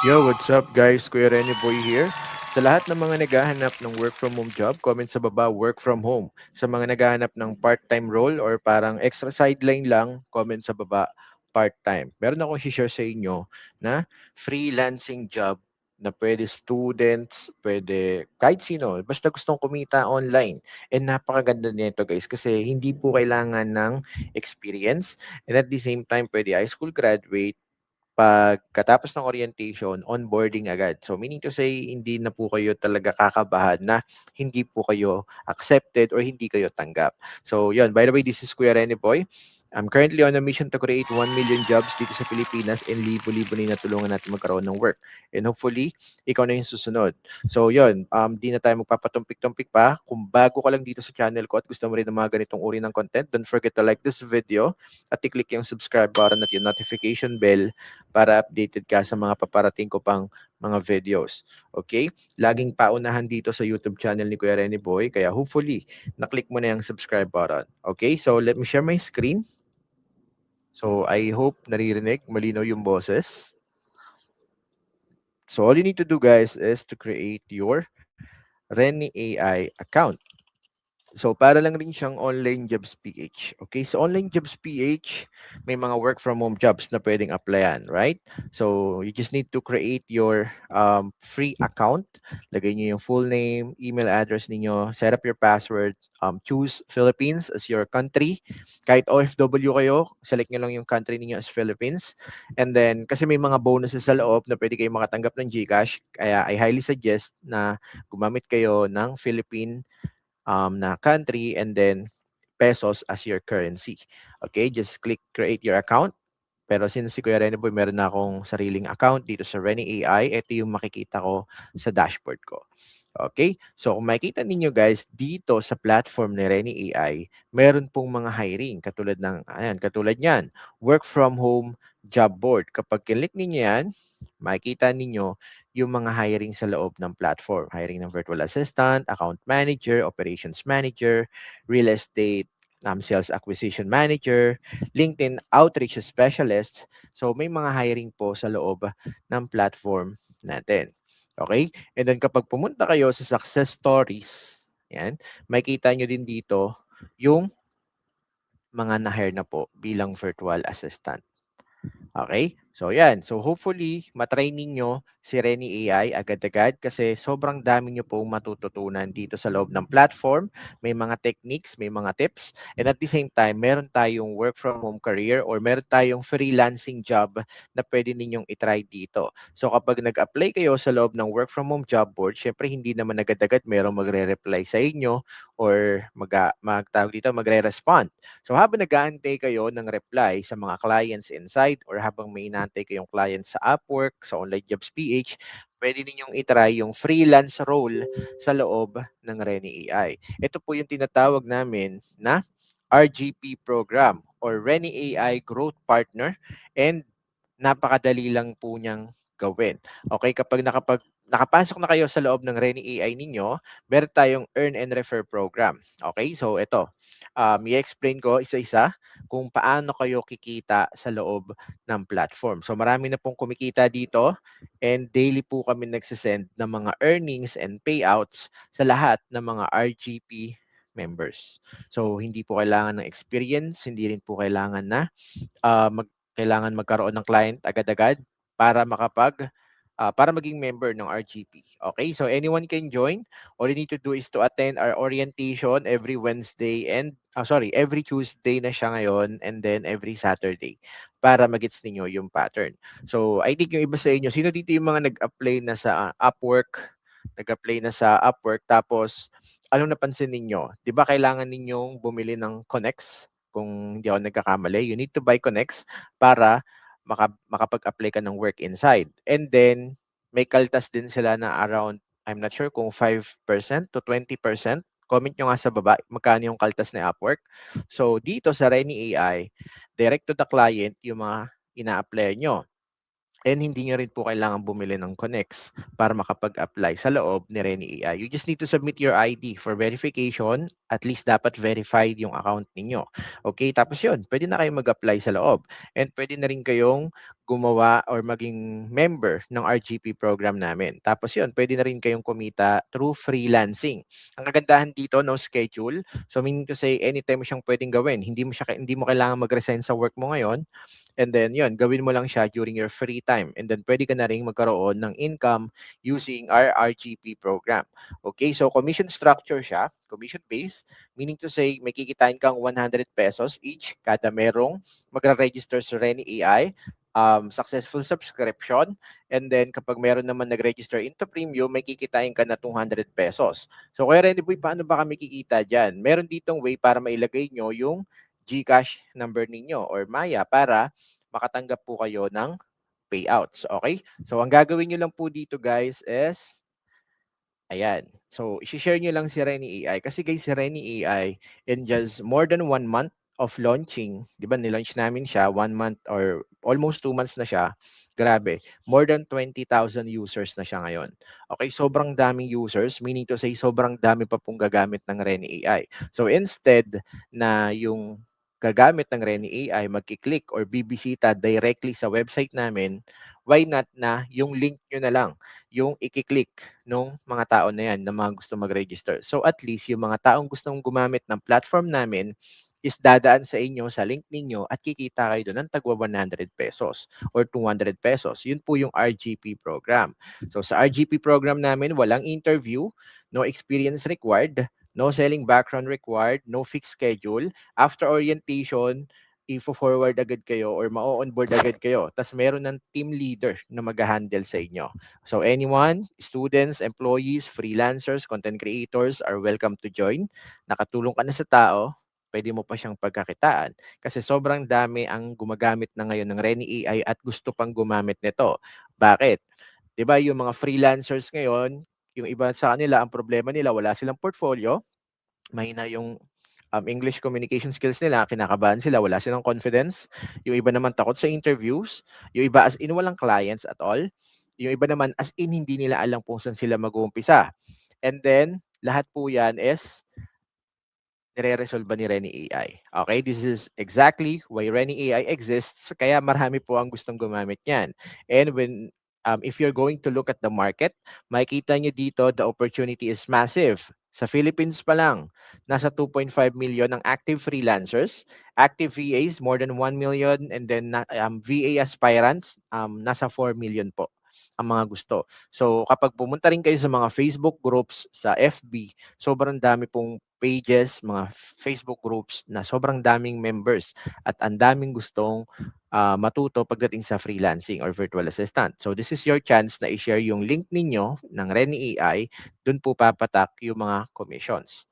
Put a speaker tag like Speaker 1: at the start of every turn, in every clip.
Speaker 1: Yo, what's up guys? Kuya Rene Boy here. Sa lahat ng mga naghahanap ng work from home job, comment sa baba work from home. Sa mga naghahanap ng part-time role or parang extra sideline lang, comment sa baba part-time. Meron akong share sa inyo na freelancing job na pwede students, pwede kahit sino, basta gustong kumita online. And napakaganda nito guys kasi hindi po kailangan ng experience and at the same time pwede high school graduate pagkatapos ng orientation, onboarding agad. So meaning to say, hindi na po kayo talaga kakabahan na hindi po kayo accepted or hindi kayo tanggap. So yun, by the way, this is Kuya Rene Boy. I'm currently on a mission to create 1 million jobs dito sa Pilipinas and libo-libo na yung natulungan natin magkaroon ng work. And hopefully, ikaw na yung susunod. So yun, di na tayo magpapatumpik-tumpik pa. Kung bago ka lang dito sa channel ko at gusto mo rin ng mga ganitong uri ng content, don't forget to like this video at i-click yung subscribe button at yung notification bell para updated ka sa mga paparating ko pang mga videos. Okay? Laging paunahan dito sa YouTube channel ni Kuya Rene Boy, kaya hopefully, naklik mo na yung subscribe button. Okay? So, let me share my screen. So, I hope naririnig, malinaw yung boses. So, all you need to do, guys, is to create your Rene AI account. So, para lang rin siyang online jobs PH. Okay, so online jobs PH, may mga work from home jobs na pwedeng applyan, right? So, you just need to create your free account. Lagay niyo yung full name, email address ninyo, set up your password, choose Philippines as your country. Kahit OFW kayo, select nyo lang yung country ninyo as Philippines. And then, kasi may mga bonuses sa loob na pwede kayo makatanggap ng GCash, kaya I highly suggest na gumamit kayo ng Philippine na country and then pesos as your currency. Okay, just click create your account. Pero since si Kuya Rene Boy, meron na akong sariling account dito sa Rene AI, ito yung makikita ko sa dashboard ko. Okay? So, kung makikita ninyo guys, dito sa platform ni Rene AI, meron pong mga hiring katulad ng, ayan, katulad niyan, work from home job board. Kapag click ninyo yan, makikita ninyo yung mga hiring sa loob ng platform. Hiring ng virtual assistant, account manager, operations manager, real estate, sales acquisition manager, LinkedIn outreach specialist. So may mga hiring po sa loob ng platform natin. Okay? And then kapag pumunta kayo sa success stories, yan, makikita nyo din dito yung mga na-hire na po bilang virtual assistant. Okay? So yan. So hopefully, matry ninyo si Rene AI agad-agad kasi sobrang dami nyo pong matututunan dito sa loob ng platform. May mga techniques, may mga tips. And at the same time, meron tayong work from home career or meron tayong freelancing job na pwede ninyong itry dito. So kapag nag-apply kayo sa loob ng work from home job board, syempre hindi naman agad-agad merong magre-reply sa inyo or magre-respond. So habang nag-aantay kayo ng reply sa mga clients inside or habang may inaantay kayong client sa Upwork, sa Online Jobs PH, pwede ninyong itry yung freelance role sa loob ng Rene AI. Ito po yung tinatawag namin na RGP program or Rene AI Growth Partner and napakadali lang po niyang gawin. Okay, kapag nakapasok na kayo sa loob ng Rene AI ninyo, meron tayong earn and refer program. Okay, so ito, i-explain ko isa-isa kung paano kayo kikita sa loob ng platform. So marami na pong kumikita dito and daily po kami nagsisend ng mga earnings and payouts sa lahat ng mga RGP members. So hindi po kailangan ng experience, hindi rin po kailangan na kailangan magkaroon ng client agad-agad para para maging member ng RGP. Okay, so anyone can join. All you need to do is to attend our orientation every Wednesday and every Tuesday na siya ngayon and then every Saturday para magets ninyo yung pattern. So I think yung iba sa inyo, sino dito yung mga nag-apply na sa Upwork? Nag-apply na sa Upwork tapos anong napansin ninyo? 'Di ba kailangan ninyong bumili ng Connects? Kung hindi ako nagkakamali, you need to buy Connects para makapag-apply ka ng work inside. And then, may kaltas din sila na around, I'm not sure kung 5% to 20%. Comment nyo nga sa baba, magkano yung kaltas ni Upwork. So, dito sa Rene AI, direct to the client yung mga ina-apply nyo. And hindi nyo rin po kailangan bumili ng Connects para makapag-apply sa loob ni Rene AI. You just need to submit your ID for verification. At least dapat verified yung account ninyo. Okay, tapos yun, pwede na kayo mag-apply sa loob. And pwede na rin kayong gumawa or maging member ng RGP program namin. Tapos yun, pwede na rin kayong kumita through freelancing. Ang kagandahan dito, no schedule. So meaning to say, anytime mo siyang pwedeng gawin. Hindi mo kailangan mag-resign sa work mo ngayon. And then yun, gawin mo lang siya during your free time. And then pwede ka na rin magkaroon ng income using our RGP program. Okay, so commission structure siya, commission-based, meaning to say may kikitain kang 100 pesos each kada merong magre-register sa Reni AI, successful subscription, and then kapag meron naman nag-register into premium, may kikitain ka na 200 pesos. So kaya Reni Boy, paano ba kami kikita dyan? Meron ditong way para mailagay nyo yung GCash number ninyo or Maya para makatanggap po kayo ng payouts. Okay? So, ang gagawin nyo lang po dito guys is, ayan. So, isi-share nyo lang si Reni AI. Kasi guys, si Reni AI, in just more than 1 month of launching, di ba, nilaunch namin siya, 1 month or almost 2 months na siya. Grabe, more than 20,000 users na siya ngayon. Okay, sobrang daming users, meaning to say, sobrang dami pa pong gagamit ng Reni AI. So, instead na yung gagamit ng Reni AI, magkiklik or bibisita directly sa website namin, why not na yung link nyo na lang, yung ikiklik nung mga tao na yan na mga gusto mag-register. So at least yung mga taong gustong gumamit ng platform namin is dadaan sa inyo, sa link ninyo at kikita kayo doon ng tagwa 100 pesos or 200 pesos. Yun po yung RGP program. So sa RGP program namin, walang interview, no experience required, no selling background required, no fixed schedule. After orientation, i-forward agad kayo or ma-onboard agad kayo. Tapos meron ng team leader na mag-handle sa inyo. So anyone, students, employees, freelancers, content creators are welcome to join. Nakatulong ka na sa tao, pwede mo pa siyang pagkakitaan. Kasi sobrang dami ang gumagamit na ngayon ng Reni AI at gusto pang gumamit nito. Bakit? 'Di ba yung mga freelancers ngayon, yung iba sa kanila, ang problema nila, wala silang portfolio, mahina yung English communication skills nila, kinakabahan sila, wala silang confidence. Yung iba naman takot sa interviews. Yung iba as in walang clients at all. Yung iba naman as in hindi nila alam kung saan sila mag-uumpisa. And then, lahat po yan is nire-resolve ni Reni AI. Okay, this is exactly why Reni AI exists. Kaya marami po ang gustong gumamit niyan. And if you're going to look at the market, makikita nyo dito, the opportunity is massive. Sa Philippines pa lang, nasa 2.5 million ang active freelancers, active VAs, more than 1 million, and then VA aspirants, nasa 4 million po ang mga gusto. So kapag pumunta rin kayo sa mga Facebook groups, sa FB, sobrang dami pong pages, mga Facebook groups na sobrang daming members at ang daming gustong matuto pagdating sa freelancing or virtual assistant. So this is your chance na i-share yung link ninyo ng Reni AI, dun po papatak yung mga commissions.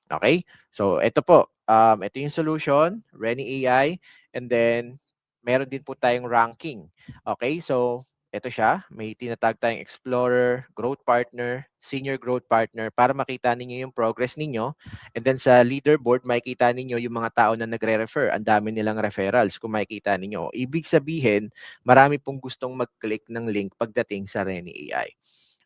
Speaker 1: Okay? So ito po, ito yung solution, Reni AI, and then meron din po tayong ranking. Okay? So ito siya, may tinatag tayong Explorer, Growth Partner, Senior Growth Partner para makita ninyo yung progress ninyo. And then sa leaderboard, makikita ninyo yung mga tao na nagre-refer. Ang dami nilang referrals kung makikita ninyo. Ibig sabihin, marami pong gustong mag-click ng link pagdating sa Reni AI.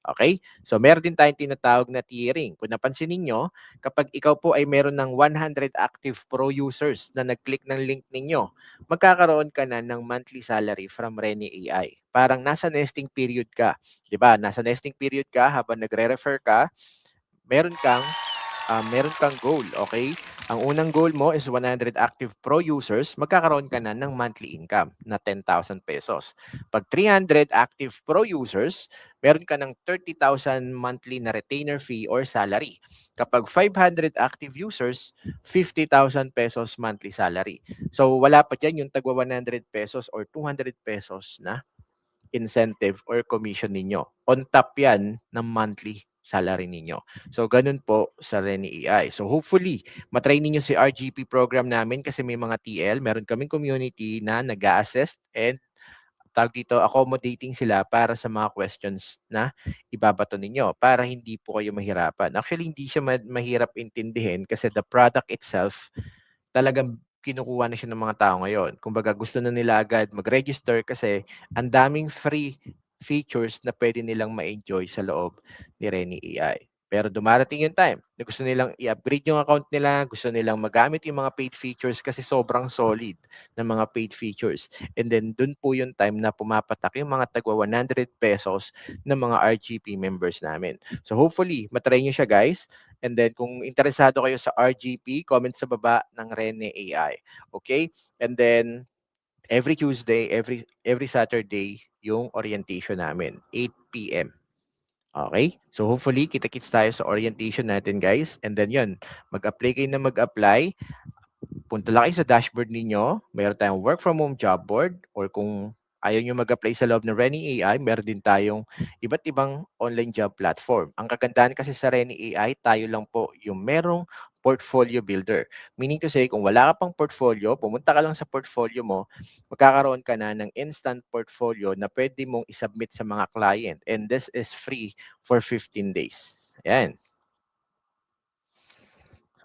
Speaker 1: Okay? So meron din tayong tinatawag na tiering. Kung napansin ninyo, kapag ikaw po ay meron ng 100 active pro users na nag-click ng link ninyo, magkakaroon ka na ng monthly salary from Reni AI. Parang nasa nesting period ka. 'Di ba? Nasa nesting period ka habang nagre-refer ka, meron kang goal, okay? Ang unang goal mo is 100 active pro users, magkakaroon ka na ng monthly income na 10,000 pesos. Pag 300 active pro users, meron ka ng 30,000 monthly na retainer fee or salary. Kapag 500 active users, 50,000 pesos monthly salary. So wala pa dyan yung tagwa 100 pesos or 200 pesos na incentive or commission ninyo. On top yan ng monthly salary ninyo. So, ganun po sa Reni AI. So, hopefully, matry ninyo si RGP program namin kasi may mga TL. Meron kaming community na nag-a-assist and tawag dito, accommodating sila para sa mga questions na ibabato ninyo para hindi po kayo mahirapan. Actually, hindi siya mahirap intindihin kasi the product itself talagang kinukuha na siya ng mga tao ngayon. Kumbaga gusto na nila agad mag-register kasi ang daming free features na pwede nilang ma-enjoy sa loob ni Reni AI. Pero dumarating yung time na gusto nilang i-upgrade yung account nila, gusto nilang magamit yung mga paid features kasi sobrang solid ng mga paid features. And then dun po yung time na pumapatak yung mga tagwa 100 pesos ng mga RGP members namin. So hopefully, matry nyo siya guys. And then kung interesado kayo sa RGP, comment sa baba ng Rene AI. Okay? And then every Tuesday, every Saturday, yung orientation namin, 8 p.m. Okay? So hopefully, kita-kits tayo sa orientation natin guys. And then yun, mag-apply kayo na mag-apply. Punta lang kayo sa dashboard ninyo. Meron tayong work from home job board or kung ayaw nyo mag-apply sa loob ng Reni AI, meron din tayong iba't ibang online job platform. Ang kagandahan kasi sa Reni AI, tayo lang po yung merong portfolio builder. Meaning to say, kung wala ka pang portfolio, pumunta ka lang sa portfolio mo, magkakaroon ka na ng instant portfolio na pwede mong isubmit sa mga client. And this is free for 15 days. Ayan.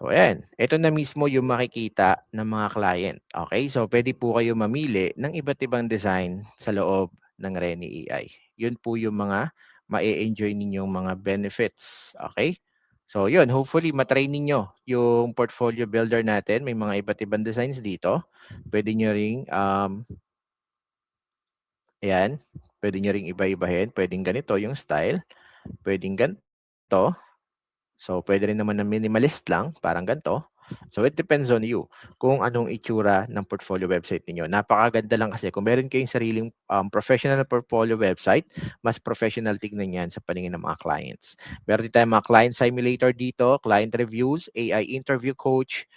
Speaker 1: So, ayan. Ito na mismo yung makikita ng mga client. Okay? So, pwede po kayo mamili ng iba't ibang design sa loob ng Reni AI. Yun po yung mga ma-enjoy ninyong mga benefits. Okay? So, yun. Hopefully, matry ninyo yung portfolio builder natin. May mga iba't ibang designs dito. Pwede nyo ring, ayan. Pwede nyo ring iba-ibahin. Pwedeng ganito yung style. Pwedeng ganito. So, pwede rin naman na minimalist lang, parang ganito. So, it depends on you kung anong itsura ng portfolio website ninyo. Napakaganda lang kasi kung meron kayong sariling professional portfolio website, mas professional tignan yan sa paningin ng mga clients. Meron din tayong mga client simulator dito, client reviews, AI interview coach,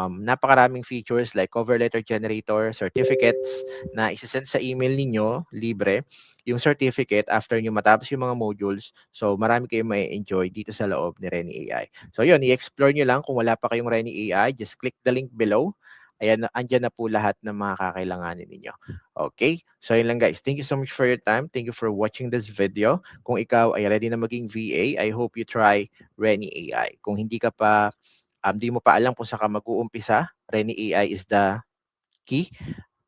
Speaker 1: napakaraming features like cover letter generator, certificates na isasend sa email ninyo, libre, yung certificate after nyo matapos yung mga modules. So, marami kayong may enjoy dito sa loob ni Reni AI. So, yun, i-explore nyo lang kung wala pa kayong Reni AI, just click the link below. Ayan, andyan na po lahat ng mga kakailanganin ninyo. Okay? So, yun lang guys. Thank you so much for your time. Thank you for watching this video. Kung ikaw ay ready na maging VA, I hope you try Reni AI. Kung hindi ka pa, di mo pa alam kung saan ka mag-uumpisa, Reni AI is the key.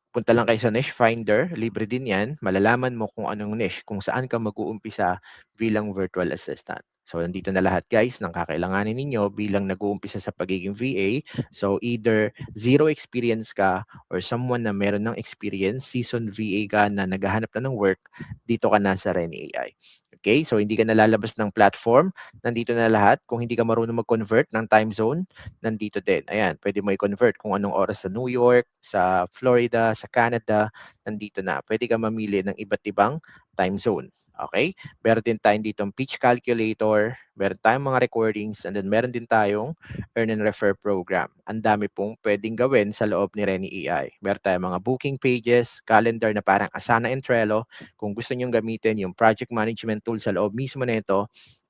Speaker 1: Punta lang kayo sa Niche Finder, libre din yan. Malalaman mo kung anong niche, kung saan ka mag-uumpisa bilang virtual assistant. So, nandito na lahat guys ng kakailanganin ninyo bilang nag-uumpisa sa pagiging VA. So, either zero experience ka or someone na meron ng experience, seasoned VA ka na naghahanap na ng work, dito ka na sa Reni AI. Okay? So, hindi ka nalalabas ng platform. Nandito na lahat. Kung hindi ka marunong mag-convert ng time zone, nandito din. Ayan, pwede mo i-convert kung anong oras sa New York, sa Florida, sa Canada, nandito na. Pwede ka mamili ng iba't ibang time zone. Okay? Meron din tayong dito pitch calculator, meron tayong mga recordings, and then meron din tayong earn and refer program. Ang dami pong pwedeng gawin sa loob ni Reni AI. Meron tayong mga booking pages, calendar na parang Asana and Trello. Kung gusto nyong gamitin yung project management tool sa loob mismo nito,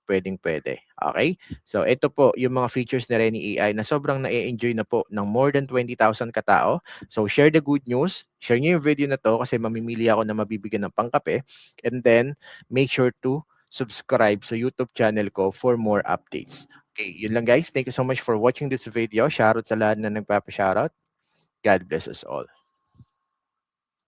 Speaker 1: pwedeng-pwede. Okay? So, ito po yung mga features ni Reni AI na sobrang na-enjoy na po ng more than 20,000 katao. So, share the good news. Share niyo yung video na to kasi mamimili ako na mabibigyan ng pangkape. And then, make sure to subscribe sa YouTube channel ko for more updates. Okay, yun lang guys. Thank you so much for watching this video. Shoutout sa lahat na nagpapa-shoutout. God bless us all.